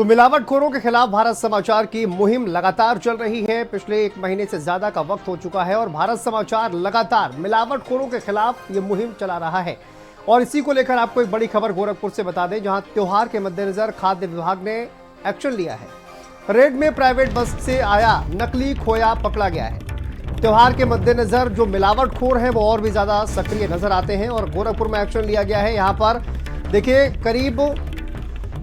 तो मिलावटखोरों के खिलाफ भारत समाचार की मुहिम लगातार चल रही है। पिछले 1 महीने से ज्यादा का वक्त हो चुका है और भारत समाचार लगातार मिलावटखोरों के खिलाफ ये मुहिम चला रहा है। और इसी को लेकर आपको एक बड़ी खबर गोरखपुर से बता दें, जहां त्योहार के मद्देनजर खाद्य विभाग ने एक्शन लिया है। रेड में प्राइवेट बस से आया नकली खोया पकड़ा गया है। त्योहार के मद्देनजर जो मिलावटखोर हैं वो और भी ज्यादा सक्रिय नजर आते हैं और गोरखपुर में एक्शन लिया गया है। यहां पर देखिए करीब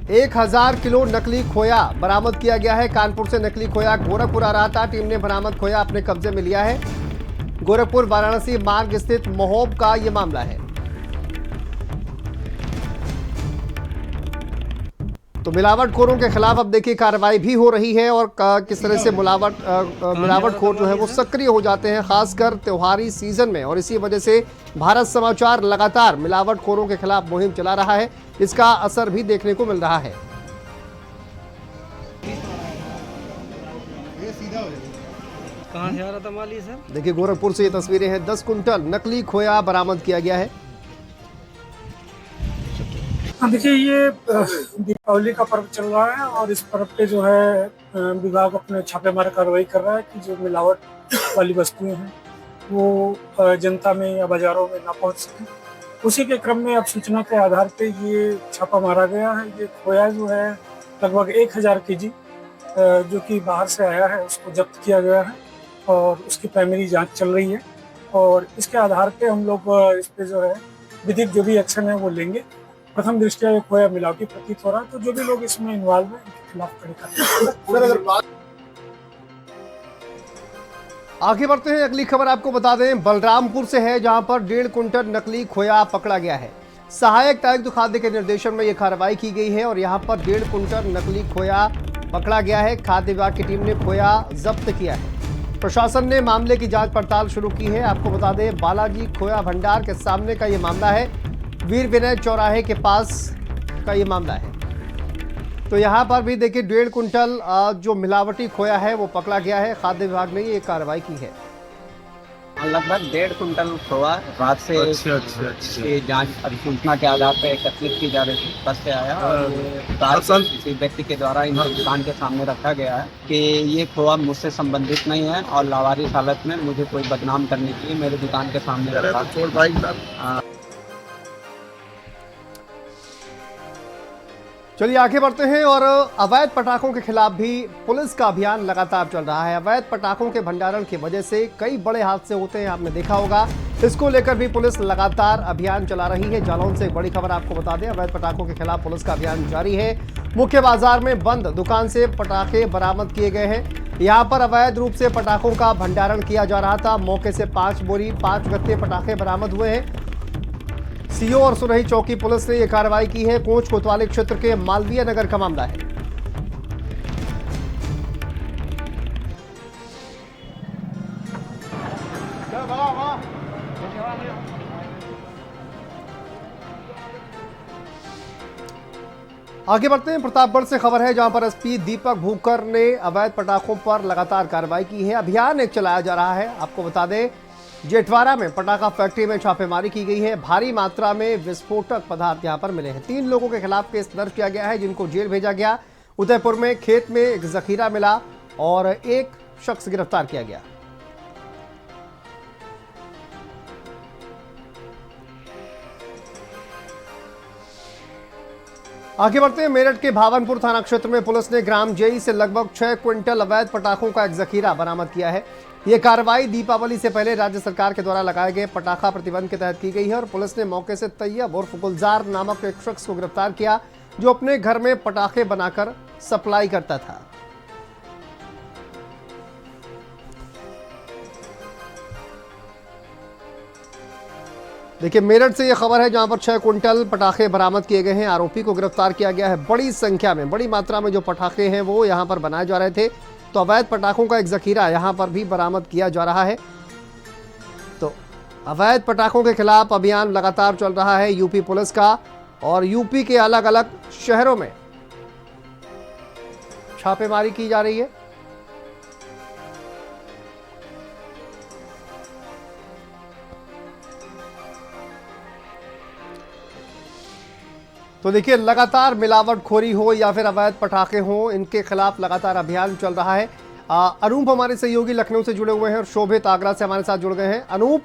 1000 किलो नकली खोया बरामद किया गया है। कानपुर से नकली खोया गोरखपुर आ रहा था। टीम ने बरामद खोया अपने कब्जे में लिया है। गोरखपुर वाराणसी मार्ग स्थित महोब का यह मामला है। तो मिलावटखोरों के खिलाफ अब देखिए कार्रवाई भी हो रही है और किस तरह से मिलावटखोर जो है वो सक्रिय हो जाते हैं, खासकर त्योहारी सीजन में। और इसी वजह से भारत समाचार लगातार मिलावटखोरों के खिलाफ मुहिम चला रहा है। इसका असर भी देखने को मिल रहा है। कहाँ से आ रहा था माली सर? देखिए गोरखपुर से ये तस्वीरें हैं। 10 कुंटल नकली खोया बरामद किया गया है। देखिए ये दीपावली का पर्व चल रहा है और इस पर्व पे जो है विभाग अपने छापेमार कार्रवाई कर रहा है कि जो मिलावट वाली वस्तुएं हैं वो जनता में या बाजारों में ना पहुंच सके। उसी के क्रम में अब सूचना के आधार पे ये छापा मारा गया है। ये खोया जो है लगभग 1000 केजी जो कि बाहर से आया है, उसको जब्त किया गया है और उसकी प्राइमरी जांच चल रही है। और इसके आधार पे हम लोग इस पे जो है विधिक जो भी एक्शन है वो लेंगे। प्रथम दृष्टया ये खोया मिलावटी प्रतीत हो रहा है, तो जो भी लोग इसमें इन्वॉल्व हैं उनके खिलाफ कड़ी कार्रवाई। आगे बढ़ते हैं, अगली खबर आपको बता दें बलरामपुर से है, जहां पर 1.5 कुंटल नकली खोया पकड़ा गया है। सहायक आयुक्त खाद्य के निर्देशन में यह कार्रवाई की गई है और यहां पर 1.5 कुंटल नकली खोया पकड़ा गया है। खाद्य विभाग की टीम ने खोया जब्त किया है। प्रशासन ने मामले की जांच पड़ताल शुरू की है। आपको बता दें बालाजी खोया भंडार के सामने का यह मामला है। वीर विनय चौराहे के पास का ये मामला है। तो यहां पर भी देखिए 1.5 कुंटल जो मिलावटी खोया है वो पकड़ा गया है। खाद्य विभाग ने ये कार्रवाई की है। लगभग 1.5 कुंटल खोआ रात से की जांच सूचना के आधार पर एकत्रित की जा रही थी। बस से आया और किसी व्यक्ति के द्वारा इन दुकान के सामने रखा गया है कि ये खोआ मुझसे संबंधित नहीं है और लावारिस हालत में मुझे कोई बदनाम करने के लिए मेरे दुकान के सामने रखा। चलिए आगे बढ़ते हैं और अवैध पटाखों के खिलाफ भी पुलिस का अभियान लगातार चल रहा है। अवैध पटाखों के भंडारण की वजह से कई बड़े हादसे होते हैं, आपने देखा होगा। इसको लेकर भी पुलिस लगातार अभियान चला रही है। जालौन से एक बड़ी खबर आपको बता दें, अवैध पटाखों के खिलाफ पुलिस का अभियान जारी है। मुख्य बाजार में बंद दुकान से पटाखे बरामद किए गए हैं। यहाँ पर अवैध रूप से पटाखों का भंडारण किया जा रहा था। मौके से 5 बोरी 5 गत्ते पटाखे बरामद हुए हैं। सीओ और सुरही चौकी पुलिस ने यह कार्रवाई की है। कोच कोतवाली क्षेत्र के मालवीय नगर का मामला है। आगे बढ़ते हैं, प्रतापगढ़ से खबर है, जहां पर एसपी दीपक भूकर ने अवैध पटाखों पर लगातार कार्रवाई की है। अभियान एक चलाया जा रहा है। आपको बता दें जेठवाड़ा में पटाखा फैक्ट्री में छापेमारी की गई है। भारी मात्रा में विस्फोटक पदार्थ यहां पर मिले हैं। 3 लोगों के खिलाफ केस दर्ज किया गया है, जिनको जेल भेजा गया। उदयपुर में खेत में एक जखीरा मिला और एक शख्स गिरफ्तार किया गया। आगे बढ़ते हैं, मेरठ के भावनपुर थाना क्षेत्र में पुलिस ने ग्राम जेई से लगभग 6 क्विंटल अवैध पटाखों का एक जखीरा बरामद किया है। यह कार्रवाई दीपावली से पहले राज्य सरकार के द्वारा लगाए गए पटाखा प्रतिबंध के तहत की गई है और पुलिस ने मौके से तैयब उर्फ गुलजार नामक एक शख्स को गिरफ्तार किया, जो अपने घर में पटाखे बनाकर सप्लाई करता था। देखिए मेरठ से यह खबर है, जहां पर 6 कुंटल पटाखे बरामद किए गए हैं। आरोपी को गिरफ्तार किया गया है। बड़ी संख्या में, बड़ी मात्रा में जो पटाखे हैं वो यहां पर बनाए जा रहे थे। तो अवैध पटाखों का एक जखीरा यहां पर भी बरामद किया जा रहा है। तो अवैध पटाखों के खिलाफ अभियान लगातार चल रहा है यूपी पुलिस का और यूपी के अलग अलग शहरों में छापेमारी की जा रही है। तो देखिए, लगातार मिलावटखोरी हो या फिर अवैध पटाखे हो, इनके खिलाफ लगातार अभियान चल रहा है। अनूप हमारे सहयोगी लखनऊ से जुड़े हुए हैं और शोभित आगरा से हमारे साथ जुड़ गए हैं। अनूप,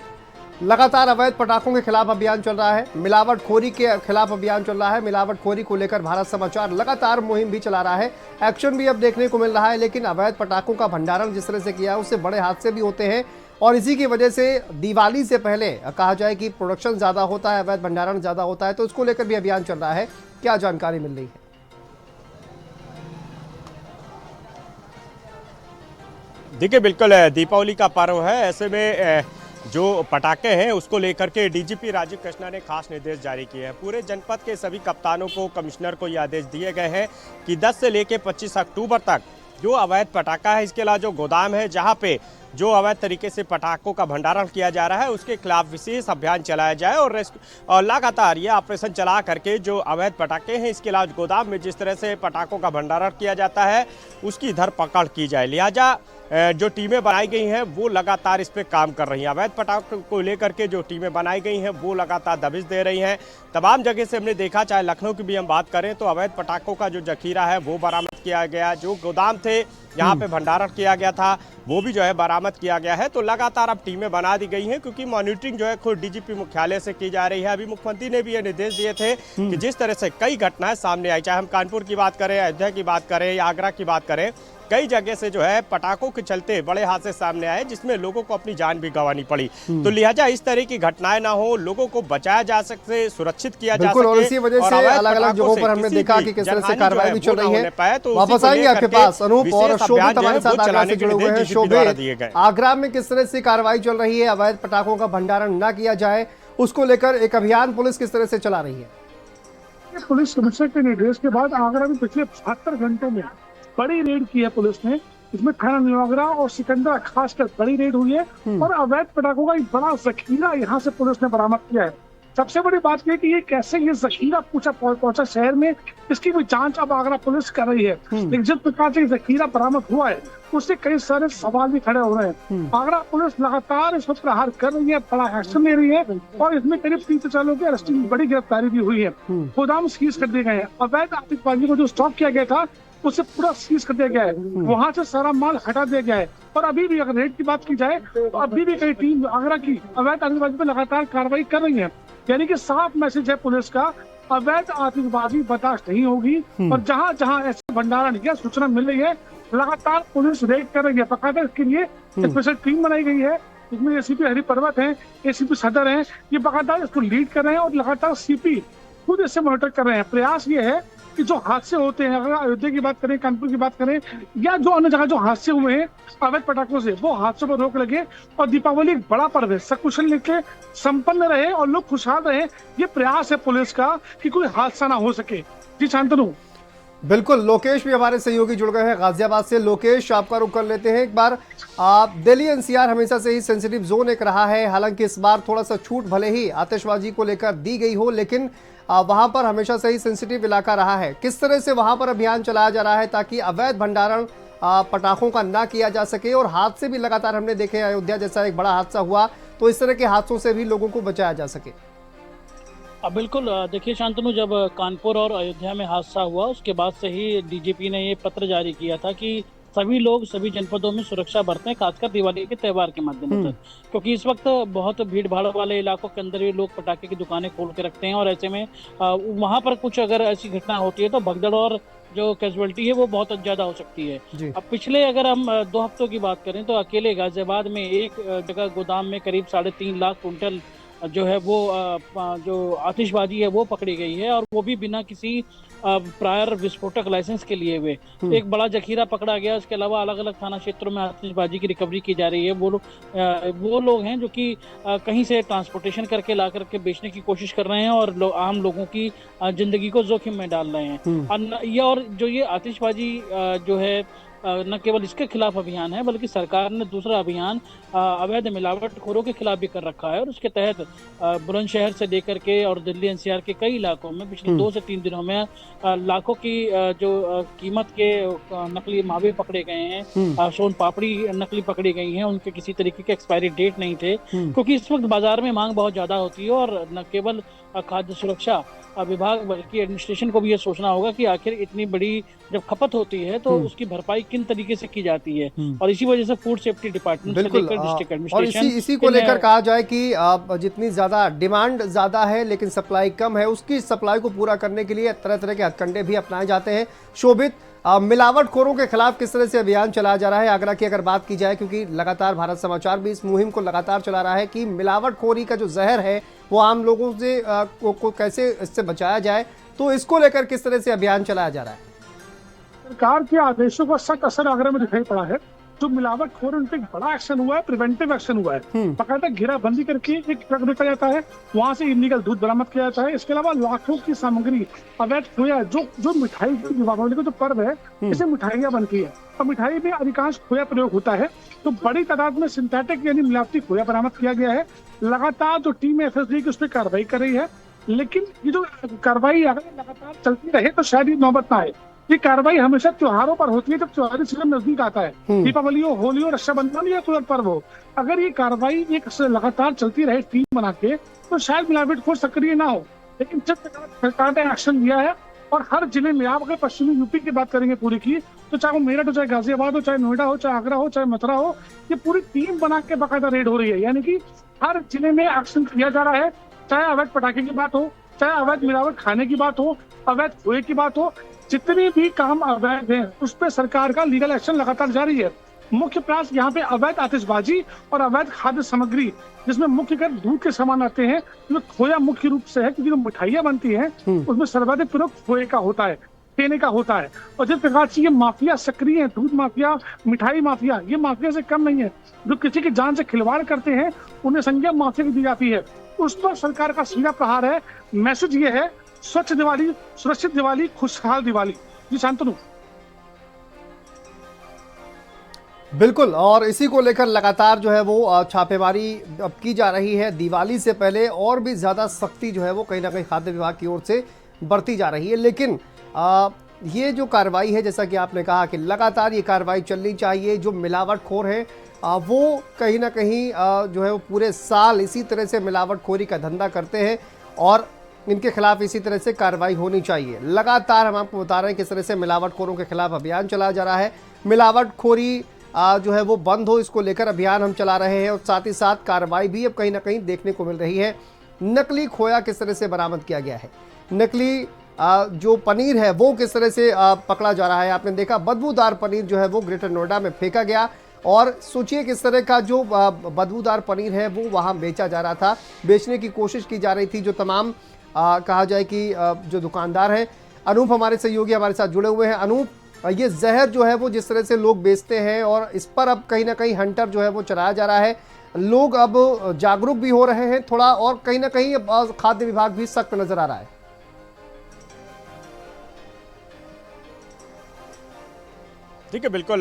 लगातार अवैध पटाखों के खिलाफ अभियान चल रहा है, मिलावटखोरी के खिलाफ अभियान चल रहा है। मिलावटखोरी को लेकर भारत समाचार लगातार मुहिम भी चला रहा है, एक्शन भी अब देखने को मिल रहा है। लेकिन अवैध पटाखों का भंडारण जिस तरह से किया है, उससे बड़े हादसे भी होते हैं और इसी की वजह से दिवाली से पहले कहा जाए कि प्रोडक्शन ज्यादा होता है, अवैध भंडारण ज्यादा होता है, तो इसको लेकर भी अभियान चल रहा है। क्या जानकारी मिल रही है? देखिए, बिल्कुल दीपावली का पर्व है, ऐसे में जो पटाखे हैं उसको लेकर के डीजीपी राजीव कृष्णा ने खास निर्देश जारी किए हैं। पूरे जनपद के सभी कप्तानों को, कमिश्नर को ये आदेश दिए गए हैं कि 10 से लेकर 25 अक्टूबर तक जो अवैध पटाखा है, इसके अलावा जो गोदाम है जहां पे जो अवैध तरीके से पटाखों का भंडारण किया जा रहा है, उसके खिलाफ विशेष अभियान चलाया जाए और लगातार ये ऑपरेशन चला करके जो अवैध पटाखे हैं, इसके अलावा गोदाम में जिस तरह से पटाखों का भंडारण किया जाता है उसकी धरपकड़ की जाए। लिहाजा जो टीमें बनाई गई हैं वो लगातार इस पे काम कर रही हैं। अवैध पटाखों को लेकर के जो टीमें बनाई गई हैं वो लगातार दबिश दे रही हैं। तमाम जगह से हमने देखा, चाहे लखनऊ की भी हम बात करें तो अवैध पटाखों का जो जखीरा है वो बरामद किया गया, जो गोदाम थे यहाँ पे भंडारण किया गया था वो भी जो है बरामद किया गया है। तो लगातार अब टीमें बना दी गई हैं क्योंकि मॉनिटरिंग जो है खुद डीजीपी मुख्यालय से की जा रही है। अभी मुख्यमंत्री ने भी ये निर्देश दिए थे कि जिस तरह से कई घटनाएं सामने आई, चाहे हम कानपुर की बात करें, अयोध्या की बात करें या आगरा की बात करें, कई जगह से जो है पटाखों के चलते बड़े हादसे सामने आए जिसमें लोगों को अपनी जान भी गंवानी पड़ी। तो लिहाजा इस तरह की घटनाएं ना हो, लोगों को बचाया जा सके, सुरक्षित किया जा सके। और इसी वजह से अलग-अलग जगहों पर हमने देखा कि किस तरह से कार्रवाई भी चल रही है। तो वापस आएंगे आपके पास अनूप, और शोभित हमारे साथ आगरा से जुड़े हुए हैं। शोभित, आगरा में किस तरह से कार्रवाई चल रही है, अवैध पटाखों का भंडारण न किया जाए उसको लेकर एक अभियान पुलिस किस तरह से चला रही है? पुलिस कमिश्नर के निर्देश के बाद आगरा में पिछले 72 घंटों में बड़ी रेड की है पुलिस ने। इसमें थाना नवागरा और सिकंदरा खासकर बड़ी रेड हुई है और अवैध पटाखों का एक बड़ा जखीरा यहाँ से पुलिस ने बरामद किया है। सबसे बड़ी बात यह कि ये कैसे ये जखीरा पहुंचा शहर में, इसकी भी जांच अब आगरा पुलिस कर रही है। लेकिन जिस प्रकार से जखीरा बरामद हुआ है उससे कई सारे सवाल भी खड़े हो रहे हैं। आगरा पुलिस लगातार इस पर प्रहार कर रही है, बड़ा एक्शन ले रही है और इसमें करीब 3 से 4 लोगों की अरेस्टिंग बड़ी गिरफ्तारी भी हुई है। गोदाम सीज कर दिए गए हैं, अवैध आतिशबाजी को जो स्टॉक किया गया था उसे पूरा सीज कर दिया गया है, वहां से सारा माल हटा दिया गया है। और अभी भी अगर रेड की बात की जाए तो अभी भी कई टीम आगरा की अवैध आतिशबाजी पर लगातार कार्रवाई कर रही है। यानी कि साफ मैसेज है पुलिस का, अवैध आतिशबाजी बर्दाश्त नहीं होगी और जहां जहां ऐसे भंडारण या सूचना मिल रही है लगातार पुलिस रेड कर रही है। बकायदा इसके लिए स्पेशल टीम बनाई गई है, इसमें एसीपी हरि पर्वत है, एसीपी सदर है, ये बकायदा इसको लीड कर रहे हैं और लगातार सीपी खुद इससे मॉनिटर कर रहे हैं। प्रयास ये है कि जो हादसे होते हैं, अगर अयोध्या की बात करें, कानपुर की बात करें या जो अन्य जगह जो हादसे हुए हैं अवैध पटाखों से, वो हादसों पर रोक लगे और दीपावली एक बड़ा पर्व है, सकुशल लेके संपन्न रहे और लोग खुशहाल रहे। ये प्रयास है पुलिस का कि कोई हादसा ना हो सके। जी शांतनु। बिल्कुल, लोकेश भी हमारे सहयोगी जुड़ गए हैं गाजियाबाद से। लोकेश, आपका रुख कर लेते हैं एक बार। दिल्ली एनसीआर हमेशा से ही सेंसिटिव जोन एक रहा है, हालांकि इस बार थोड़ा सा छूट भले ही आतिशबाजी को लेकर दी गई हो, लेकिन वहां पर हमेशा से ही सेंसिटिव इलाका रहा है। किस तरह से वहां पर अभियान चलाया जा रहा है ताकि अवैध भंडारण पटाखों का ना किया जा सके? और हादसे भी लगातार हमने देखे, अयोध्या जैसा एक बड़ा हादसा हुआ, तो इस तरह के हादसों से भी लोगों को बचाया जा सके। बिल्कुल, देखिए शांतनु, जब कानपुर और अयोध्या में हादसा हुआ उसके बाद से ही डीजीपी ने ये पत्र जारी किया था कि सभी लोग सभी जनपदों में सुरक्षा बरतें, खासकर दिवाली के त्यौहार के मद्देनजर, क्योंकि इस वक्त बहुत भीड़ भाड़ वाले इलाकों के अंदर भी लोग पटाखे की दुकानें खोल के रखते हैं और ऐसे में वहां पर कुछ अगर ऐसी घटना होती है तो भगदड़ और जो कैजुअलिटी है वो बहुत ज्यादा हो सकती है। अब पिछले अगर हम 2 हफ्तों की बात करें तो अकेले गाजियाबाद में एक जगह गोदाम में करीब 3.5 लाख कुंटल जो है वो जो आतिशबाजी है वो पकड़ी गई है और वो भी बिना किसी प्रायर विस्फोटक लाइसेंस के लिए हुए। एक बड़ा जखीरा पकड़ा गया। इसके अलावा अलग अलग थाना क्षेत्रों में आतिशबाजी की रिकवरी की जा रही है। वो लोग हैं जो कि कहीं से ट्रांसपोर्टेशन करके ला करके बेचने की कोशिश कर रहे हैं और आम लोगों की जिंदगी को जोखिम में डाल रहे हैं। और जो ये आतिशबाजी जो है न केवल इसके खिलाफ अभियान है, बल्कि सरकार ने दूसरा अभियान अवैध मिलावटखोरों के खिलाफ भी कर रखा है। और उसके तहत बुलंदशहर से लेकर के और दिल्ली एनसीआर के कई इलाकों में पिछले 2 से 3 दिनों में लाखों की जो कीमत के नकली मावे पकड़े गए हैं, सोन पापड़ी नकली पकड़ी गई हैं, उनके किसी तरीके के एक्सपायरी डेट नहीं थे, क्योंकि इस वक्त बाजार में मांग बहुत ज्यादा होती है। और न केवल खाद्य सुरक्षा विभाग बल्कि एडमिनिस्ट्रेशन को भी ये सोचना होगा कि आखिर इतनी बड़ी जब खपत होती है तो उसकी भरपाई किन तरीके से की जाती है। और इसी वजह से फूड सेफ्टी डिपार्टमेंट से लेकर डिस्ट्रिक्ट एडमिनिस्ट्रेशन, और इसी को लेकर कहा जाए कि जितनी ज्यादा डिमांड ज्यादा है लेकिन सप्लाई कम है, उसकी सप्लाई को पूरा करने के लिए तरह तरह के हथकंडे भी अपनाए जाते हैं। शोभित, मिलावटखोरों के खिलाफ किस तरह से अभियान चलाया जा रहा है आगरा की अगर बात की जाए, क्योंकि लगातार भारत समाचार भी इस मुहिम को लगातार चला रहा है कि मिलावटखोरी का जो जहर है वो आम लोगों से को कैसे इससे बचाया जाए, तो इसको लेकर किस तरह से अभियान चलाया जा रहा है? सरकार के आदेशों का सख्त असर आगरा में दिखाई पड़ा है। जो मिलावटखोर उन पे एक बड़ा एक्शन हुआ है, प्रिवेंटिव एक्शन हुआ है। बकायदा घेराबंदी करके एक ट्रक रोका जाता है, वहां से इलीगल दूध बरामद किया जाता है। इसके अलावा लाखों की सामग्री अवैध खोया, जो मिठाई दीपावली का जो पर्व है, इसे मिठाइयाँ बनती है और मिठाई में अधिकांश खोया प्रयोग होता है। तो बड़ी तादाद में सिंथेटिक यानी मिलावटी खोया बरामद किया गया है। लगातार जो टीम एफएसडी की उस पर कार्रवाई कर रही है, लेकिन ये जो कार्रवाई अगर लगातार चलती रहे तो शायद ये नौबत ना आए। ये कार्रवाई हमेशा त्योहारों पर होती है, जब त्योहारी सीजन नजदीक आता है, दीपावली हो, होली हो, रक्षाबंधन या कोई और पर्व हो। अगर ये कार्रवाई एक लगातार चलती रहे टीम बना के, तो शायद मिलावटखोर सक्रिय ना हो। लेकिन जब सरकार ने एक्शन लिया है और हर जिले में, आप अगर पश्चिमी यूपी की बात करेंगे पूरी की, तो चाहे वो मेरठ हो, चाहे गाजियाबाद हो, चाहे नोएडा हो, चाहे आगरा हो, चाहे मथुरा हो, ये पूरी टीम बना के बाकायदा रेड हो रही है। यानी कि हर जिले में एक्शन किया जा रहा है, चाहे अवैध पटाखे की बात हो, चाहे अवैध मिलावट खाने की बात हो, अवैध खोए की बात हो, जितने भी काम अवैध हैं उस पर सरकार का लीगल एक्शन लगातार जारी है। मुख्य प्रयास यहाँ पे अवैध आतिशबाजी और अवैध खाद्य सामग्री, जिसमें मुख्यकर दूध के सामान आते हैं, जो खोया मुख्य रूप से है, क्योंकि जो मिठाइयाँ बनती हैं उसमें सर्वाधिक प्रयोग खोए का होता है, देने का होता है। और जिस प्रकार से ये माफिया सक्रिय है, दूध माफिया, मिठाई माफिया, ये माफिया से कम नहीं है। जो किसी की जान से खिलवाड़ करते हैं उन्हें संज्ञा माफिया दी जाती है। उस पर सरकार का सीधा प्रहार है। मैसेज ये है, स्वच्छ दिवाली, सुरक्षित दिवाली, खुशहाल दिवाली। जी शांतनु। बिल्कुल, और इसी को लेकर लगातार जो है वो छापेमारी अब की जा रही है। दिवाली से पहले और भी ज़्यादा सख्ती जो है वो कहीं ना कहीं खाद्य विभाग की ओर से बरती जा रही है। लेकिन ये जो कार्रवाई है, जैसा कि आपने कहा कि लगातार ये कार्रवाई चलनी चाहिए। जो मिलावटखोर है वो कहीं ना कहीं जो है वो पूरे साल इसी तरह से मिलावटखोरी का धंधा करते हैं और इनके खिलाफ इसी तरह से कार्रवाई होनी चाहिए। लगातार हम आपको बता रहे हैं किस तरह से मिलावटखोरों के खिलाफ अभियान चलाया जा रहा है। मिलावटखोरी जो है वो बंद हो, इसको लेकर अभियान हम चला रहे हैं और साथ ही साथ कार्रवाई भी अब कहीं ना कहीं देखने को मिल रही है। नकली खोया किस तरह से बरामद किया गया है, नकली जो पनीर है वो किस तरह से पकड़ा जा रहा है। आपने देखा बदबूदार पनीर जो है वो ग्रेटर नोएडा में फेंका गया और सोचिए किस तरह का जो बदबूदार पनीर है वो वहाँ बेचा जा रहा था, बेचने की कोशिश की जा रही थी। जो तमाम कहा जाए कि जो दुकानदार हैं, अनूप हमारे सहयोगी हमारे साथ जुड़े हुए हैं। अनूप, ये जहर जो है वो जिस तरह से लोग बेचते हैं और इस पर अब कहीं ना कहीं हंटर जो है वो चलाया जा रहा है, लोग अब जागरूक भी हो रहे हैं थोड़ा और कहीं ना कहीं खाद्य विभाग भी सख्त नजर आ रहा है। ठीक है, बिल्कुल।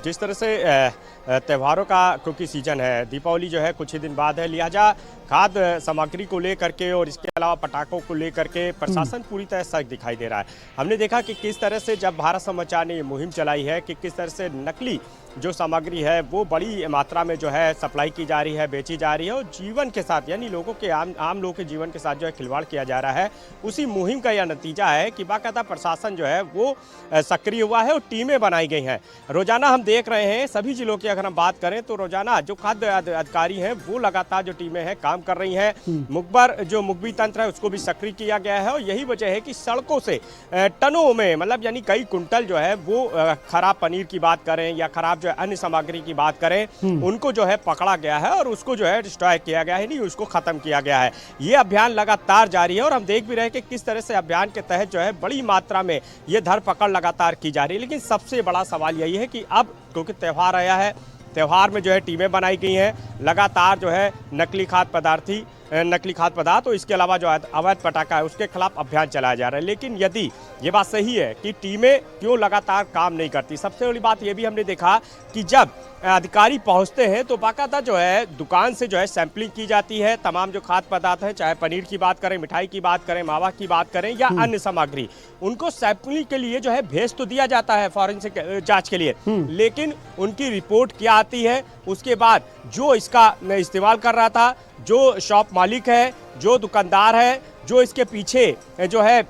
जिस तरह से त्योहारों का क्योंकि सीजन है, दीपावली जो है कुछ ही दिन बाद है, लिहाजा खाद्य सामग्री को लेकर के और इसके अलावा पटाखों को लेकर के प्रशासन पूरी तरह सख्त दिखाई दे रहा है। हमने देखा कि किस तरह से जब भारत समाचार ने ये मुहिम चलाई है कि किस तरह से नकली जो सामग्री है वो बड़ी मात्रा में जो है सप्लाई की जा रही है, बेची जा रही है और जीवन के साथ यानी लोगों के आम लोगों के जीवन के साथ जो है खिलवाड़ किया जा रहा है। उसी मुहिम का यह नतीजा है कि बाकायदा प्रशासन जो है वो सक्रिय हुआ है और टीमें बनाई गई हैं। रोजाना हम देख रहे हैं सभी जिलों की अगर हम बात करें तो रोजाना जो खाद्य अधिकारी हैं वो लगातार जो टीमें हैं काम कर रही हैं। मुखबर जो मुखबी तंत्र है उसको भी सक्रिय किया गया है और यही वजह है कि सड़कों से टनों में मतलब यानी कई कुंटल जो है वो खराब पनीर की बात करें या खराब जो है अन्य सामग्री की बात करें, उनको जो है पकड़ा गया है और उसको जो है डिस्ट्रॉय किया गया है, नहीं उसको खत्म किया गया है। ये अभियान लगातार जारी है और हम देख भी रहे हैं कि किस तरह से अभियान के तहत जो है बड़ी मात्रा में ये धरपकड़ लगातार की जा रही है। लेकिन सबसे बड़ा सवाल यही है कि अब क्योंकि त्यौहार आया है, त्यौहार में जो है टीमें बनाई गई हैं, लगातार जो है नकली खाद्य पदार्थी नकली खाद्य पदार्थ और इसके अलावा जो अवैध पटाखा है उसके खिलाफ अभियान चलाया जा रहा है। लेकिन यदि ये बात सही है कि टीमें क्यों लगातार काम नहीं करती, सबसे बड़ी बात ये भी हमने देखा कि जब अधिकारी पहुंचते हैं तो बाकायदा जो है दुकान से जो है सैंपलिंग की जाती है। तमाम जो खाद्य पदार्थ है, चाहे पनीर की बात करें, मिठाई की बात करें, मावा की बात करें या अन्य सामग्री, उनको सैंपलिंग के लिए जो है भेज तो दिया जाता है फॉरेंसिक जांच के लिए, लेकिन उनकी रिपोर्ट क्या आती है उसके बाद जो इसका इस्तेमाल कर रहा था, जो शॉप मालिक है, जो दुकानदार है, जो इसके पीछे जो है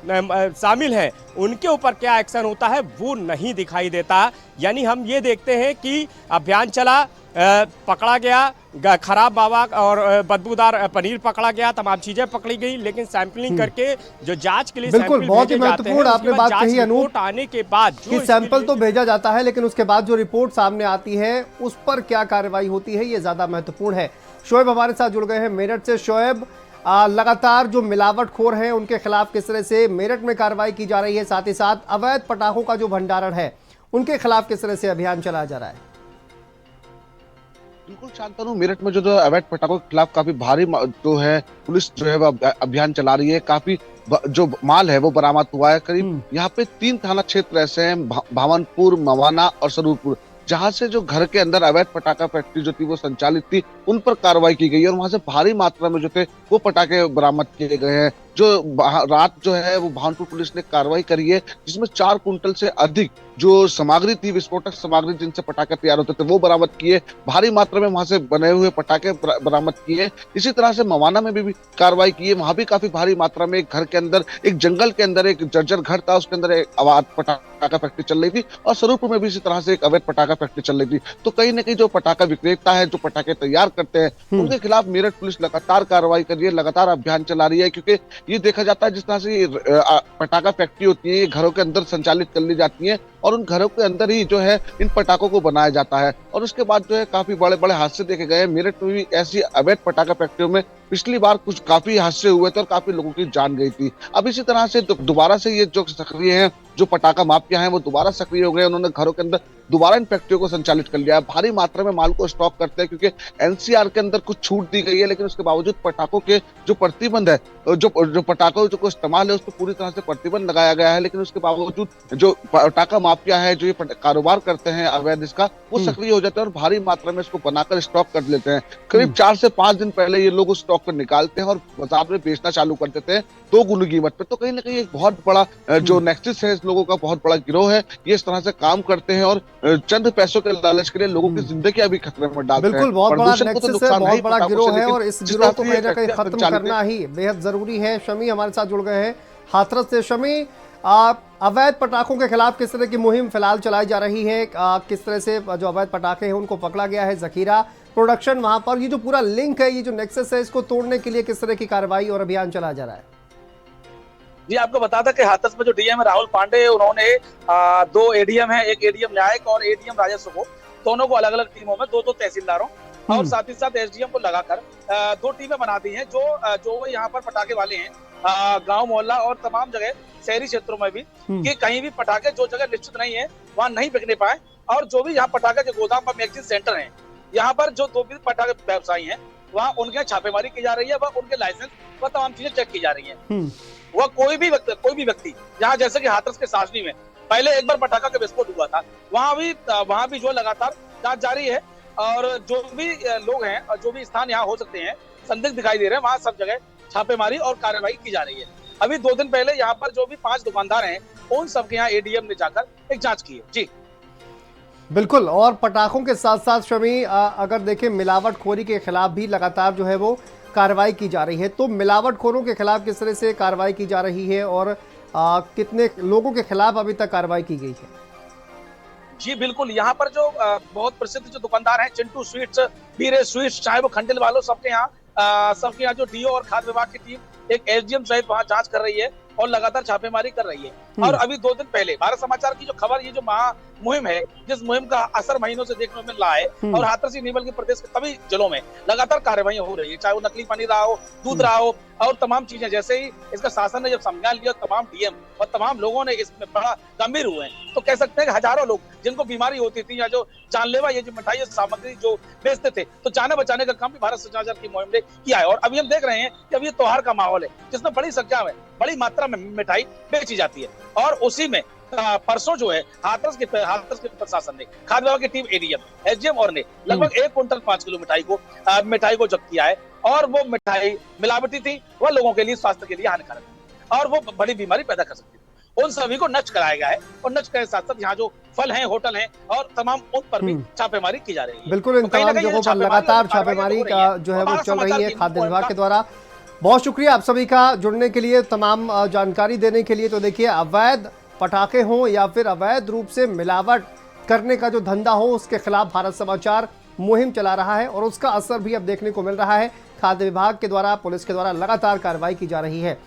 शामिल है, उनके ऊपर क्या एक्शन होता है वो नहीं दिखाई देता। यानी हम ये देखते हैं कि अभियान चला, पकड़ा गया खराब मावा और बदबूदार पनीर पकड़ा गया, तमाम चीजें पकड़ी गई, लेकिन सैंपलिंग करके जो जांच के लिए बिल्कुल बहुत ही महत्वपूर्ण आपने बात कही अनूप, आने के बाद कि सैंपल तो भेजा जाता है लेकिन उसके बाद जो रिपोर्ट सामने आती है उस पर क्या कार्रवाई होती है ये ज्यादा महत्वपूर्ण है। शोएब हमारे साथ जुड़ गए हैं मेरठ से। शोएब, लगातार जो मिलावटखोर हैं उनके खिलाफ किस तरह से मेरठ में कार्रवाई की जा रही है, साथ ही साथ अवैध पटाखों का जो भंडारण है उनके खिलाफ किस तरह से अभियान चलाया जा रहा है? बिल्कुल शांतनु, मेरठ में जो अवैध पटाखों के खिलाफ काफी भारी जो है पुलिस जो है वो अभियान चला रही है। काफी जो माल है वो बरामद हुआ है। करीब यहाँ पे 3 थाना क्षेत्र ऐसे हैं, भावनपुर, मवाना और सरूरपुर, जहां से जो घर के अंदर अवैध पटाखा फैक्ट्री जो थी वो संचालित थी, उन पर कार्रवाई की गई है और वहां से भारी मात्रा में जो थे वो पटाखे बरामद किए गए हैं। जो रात जो है वो भावनपुर पुलिस ने कार्रवाई करी है, जिसमें 4 कुंटल से अधिक जो सामग्री थी, विस्फोटक सामग्री जिनसे पटाखे तैयार होते थे, वो बरामद किए। भारी मात्रा में वहां से बने हुए पटाखे बरामद किए। इसी तरह से मवाना में भी कार्रवाई की है। वहां भी काफी भारी मात्रा में एक घर के अंदर, एक जंगल के अंदर एक जर्जर घर था, उसके अंदर एक अवैध पटाखा फैक्ट्री चल रही थी और स्वरूपुर में भी इसी तरह से एक अवैध पटाखा फैक्ट्री चल रही थी। तो कहीं ना कहीं जो पटाखा विक्रेता है, जो पटाखे तैयार करते हैं, उनके खिलाफ मेरठ पुलिस लगातार कार्रवाई कर रही है, लगातार अभियान चला रही है। क्योंकि ये देखा जाता है जिस तरह से पटाखा फैक्ट्री होती है, ये घरों के अंदर संचालित कर ली जाती है और उन घरों के अंदर ही जो है इन पटाखों को बनाया जाता है और उसके बाद जो है काफी बड़े बड़े हादसे देखे गए हैं। मेरठ में भी ऐसी अवैध पटाखा फैक्ट्रियों में पिछली बार कुछ काफी हादसे हुए थे और काफी लोगों की जान गई थी। अब इसी तरह से दोबारा से ये जो सक्रिय हैं, जो पटाखा माफिया हैं, वो दोबारा सक्रिय हो गए। उन्होंने घरों के अंदर दोबारा इन फैक्ट्रियों को संचालित कर लिया है। भारी मात्रा में माल को स्टॉक करते हैं क्योंकि एनसीआर के अंदर कुछ छूट दी गई है, लेकिन उसके बावजूद पटाखों के जो प्रतिबंध है, जो पटाखों जो इस्तेमाल है उस पर पूरी तरह से प्रतिबंध लगाया गया है। लेकिन उसके बावजूद जो पटाखा माफिया है, जो ये कारोबार करते हैं अवैध, इसका वो सक्रिय हो जाते हैं और भारी मात्रा में इसको बनाकर स्टॉक कर लेते हैं। करीब 4 से 5 दिन पहले ये लोग उस स्टॉक को निकालते हैं और बाजार में बेचना चालू कर देते हैं 2 गुनी कीमत पे। तो कहीं ना कहीं एक बहुत बड़ा जो नेक्सस है, इस लोगों का बहुत बड़ा गिरोह है, ये इस तरह से काम करते हैं और चंद पैसों के लालच के लिए लोगों की जिंदगी भी खतरे में डालते हैं। बिल्कुल, बहुत बड़ा नेक्सस है, बहुत बड़ा गिरोह है और इस गिरोह को कहीं ना कहीं खत्म करना ही बेहद जरूरी है। शमी हमारे साथ जुड़ गए हैं हाथरस से। शमी, अवैध पटाखों के खिलाफ किस तरह की मुहिम फिलहाल चलाई जा रही है? किस तरह से जो अवैध पटाखे हैं उनको पकड़ा गया है, जखीरा, प्रोडक्शन, वहां पर ये जो पूरा लिंक है, ये जो नेक्सस है, इसको तोड़ने के लिए किस तरह की कार्रवाई और अभियान चलाया जा रहा है? जी, आपको बता दें कि हाथरस में जो डीएम है राहुल पांडे, उन्होंने 2 एडीएम है, एक एडीएम न्यायिक और एडीएम राजस्व को, दोनों को अलग अलग टीमों में 2-2 तहसीलदारों और साथ ही साथ एसडीएम को लगाकर 2 टीमें बना दी हैं। जो यहाँ पर पटाखे वाले हैं, गांव मोहल्ला और तमाम जगह शहरी क्षेत्रों में भी, कि कहीं भी पटाखे जो जगह निश्चित नहीं है वहाँ नहीं बिकने पाए और जो भी यहाँ पटाखे जो गोदाम पर मैगजीन सेंटर है, यहाँ पर जो 2 भी पटाखे व्यवसायी हैं, वहाँ उनके छापेमारी की जा रही है, वह उनके लाइसेंस व तमाम चीजें चेक की जा रही है। वह कोई भी व्यक्ति जहाँ, जैसे कि हाथरस के सासनी में पहले एक बार पटाखा का विस्फोट हुआ था, वहाँ भी जो लगातार जांच जारी है और जो भी लोग हैं और जो भी स्थान यहाँ हो सकते हैं संदिग्ध दिखाई दे रहे हैं, वहाँ सब जगह छापेमारी और कार्रवाई की जा रही है। अभी 2 दिन पहले यहाँ पर जो भी 5 दुकानदार हैं, उन सबके यहाँ एडीएम ने जाकर एक जांच की है। जी बिल्कुल, और पटाखों के साथ साथ शमी, अगर देखें मिलावटखोरी के खिलाफ भी लगातार जो है वो कार्रवाई की जा रही है, तो मिलावटखोरों के खिलाफ किस तरह से कार्रवाई की जा रही है और कितने लोगों के खिलाफ अभी तक कार्रवाई की गई है? जी बिल्कुल, यहाँ पर जो बहुत प्रसिद्ध जो दुकानदार हैं, चिंटू स्वीट्स, वीरे स्वीट्स, चाहे वो खंडेल वालों, सबके यहाँ जो डीओ और खाद्य विभाग की टीम एक एसडीएम सहित वहाँ जांच कर रही है और लगातार छापेमारी कर रही है। और अभी 2 दिन पहले भारत समाचार की जो खबर, ये जो महा मुहिम है, जिस मुहिम का असर महीनों से देखने को मिल रहा है, और हाथरस ही नहीं बल्कि प्रदेश के सभी जिलों में लगातार कार्रवाइयां हो रही है, चाहे वो नकली पनीर रहा हो, दूध रहा हो और तमाम चीजें। जैसे ही इसका शासन ने जब संज्ञान लिया, तमाम डीएम और तमाम लोगों ने इसमें बड़ा गंभीर हुए हैं। तो कह सकते हैं कि हजारों लोग जिनको बीमारी होती थी या जो जानलेवा ये जो मिठाई सामग्री जो बेचते थे, तो जाने बचाने का काम भी भारत समाचार की मुहिम ने किया है। और अभी हम देख रहे हैं कि अभी ये त्योहार का माहौल है, जिसमें बड़ी संख्या में, बड़ी मात्रा में मिठाई बेची जाती है। और उसी में परसों जो है हाथरस के प्रशासन ने, खाद्य विभाग की टीम, एडीएम, एसडीएम और ने लगभग 1 क्विंटल 5 किलो मिठाई को जब्त किया है। और वो मिठाई मिलावटी थी, वह लोगों के लिए, स्वास्थ्य के लिए हानिकारक थी और वो बड़ी बीमारी पैदा कर सकती थी। उन सभी को नष्ट कराया गया है और नष्ट के साथ साथ यहाँ जो फल हैं, होटल हैं और तमाम उन पर भी छापेमारी की जा रही है। बिल्कुल, इन तमाम जगहों पर लगातार छापेमारी का जो है वो चल रही है खाद्य विभाग के द्वारा। बहुत शुक्रिया आप सभी का जुड़ने के लिए, तमाम जानकारी देने के लिए। तो देखिए, अवैध पटाखे हों या फिर अवैध रूप से मिलावट करने का जो धंधा हो, उसके खिलाफ भारत समाचार मुहिम चला रहा है और उसका असर भी अब देखने को मिल रहा है। खाद्य विभाग के द्वारा, पुलिस के द्वारा लगातार कार्रवाई की जा रही है।